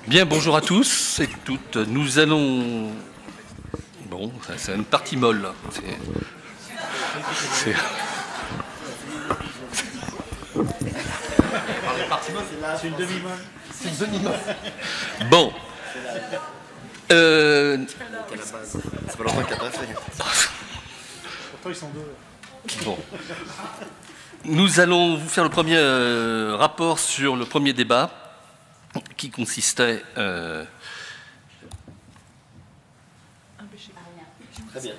Bien, bonjour à tous et toutes. Nous allons... Bon, c'est une partie molle, là. C'est une demi-molle. C'est une demi-molle. Bon. Ça fait longtemps qu'il n'a pas fait. Pourtant, ils sont deux. Bon. Nous allons vous faire le premier rapport sur le premier débat qui consistait... Très bien.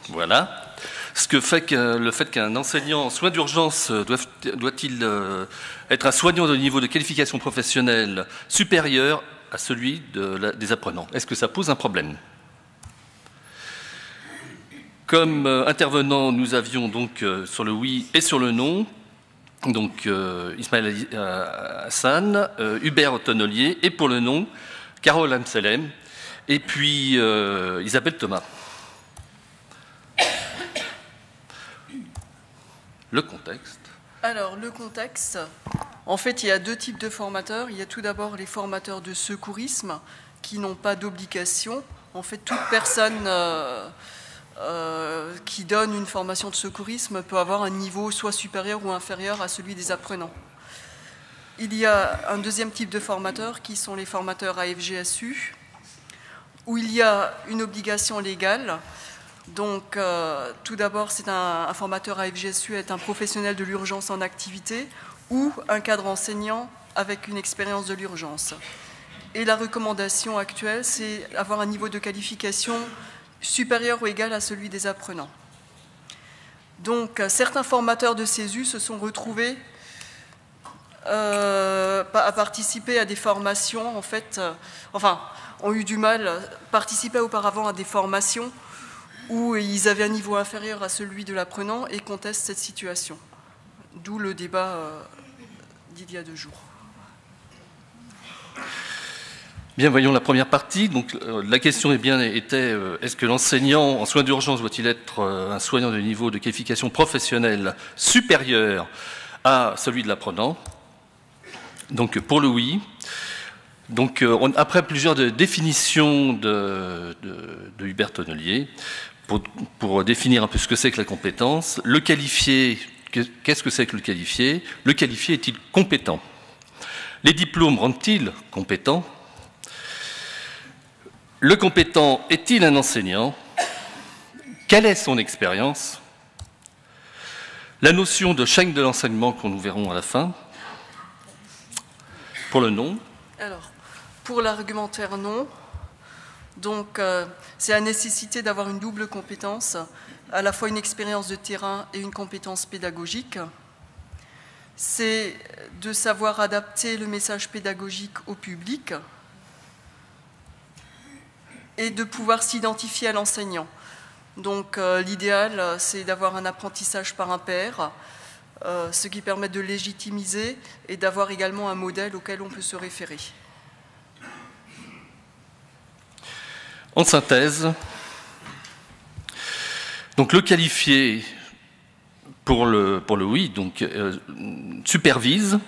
Voilà. Ce que fait le fait qu'un enseignant en soins d'urgence doit-il être un soignant de niveau de qualification professionnelle supérieur à celui des apprenants? Est-ce que ça pose un problème? Comme intervenant, nous avions donc sur le oui et sur le non, donc Ismaël Hassan, Hubert Tonnelier, et pour le non, Carole Amselem, et puis Isabelle Thomas. Le contexte. Alors, le contexte, en fait, il y a deux types de formateurs. Il y a tout d'abord les formateurs de secourisme qui n'ont pas d'obligation. En fait, toute personne qui donne une formation de secourisme peut avoir un niveau soit supérieur ou inférieur à celui des apprenants. Il y a un deuxième type de formateurs qui sont les formateurs AFGSU, où il y a une obligation légale. Donc, tout d'abord, c'est un formateur AFGSU est un professionnel de l'urgence en activité ou un cadre enseignant avec une expérience de l'urgence. Et la recommandation actuelle, c'est avoir un niveau de qualification supérieur ou égal à celui des apprenants. Donc, certains formateurs de CESU se sont retrouvés à participer à des formations, en fait, ont eu du mal à participer auparavant à des formations où ils avaient un niveau inférieur à celui de l'apprenant et contestent cette situation. D'où le débat d'il y a 2 jours. Bien, voyons la première partie. Donc, la question était est-ce que l'enseignant en soins d'urgence doit-il être un soignant de niveau de qualification professionnelle supérieur à celui de l'apprenant? Donc, pour le oui. Donc, après plusieurs définitions de Hubert Tonnelier, pour définir un peu ce que c'est que la compétence, le qualifié, qu'est-ce que c'est que le qualifié? Le qualifié est-il compétent? Les diplômes rendent-ils compétent? Le compétent est-il un enseignant? Quelle est son expérience? La notion de chaîne de l'enseignement qu'on nous verrons à la fin. Pour le non. Alors, pour l'argumentaire non, donc c'est la nécessité d'avoir une double compétence, à la fois une expérience de terrain et une compétence pédagogique. C'est de savoir adapter le message pédagogique au public et de pouvoir s'identifier à l'enseignant. Donc l'idéal, c'est d'avoir un apprentissage par un pair, ce qui permet de légitimiser et d'avoir également un modèle auquel on peut se référer. En synthèse, donc le qualifié pour le oui, donc supervise,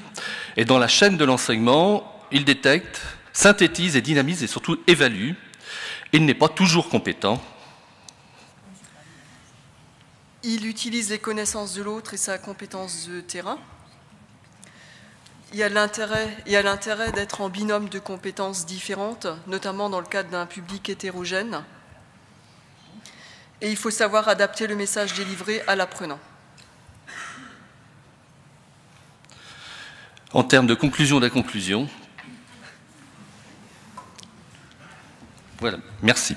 et dans la chaîne de l'enseignement, il détecte, synthétise et dynamise et surtout évalue. Il n'est pas toujours compétent. Il utilise les connaissances de l'autre et sa compétence de terrain. Il y a l'intérêt d'être en binôme de compétences différentes, notamment dans le cadre d'un public hétérogène. Et il faut savoir adapter le message délivré à l'apprenant. En termes de conclusion de la conclusion, voilà, merci.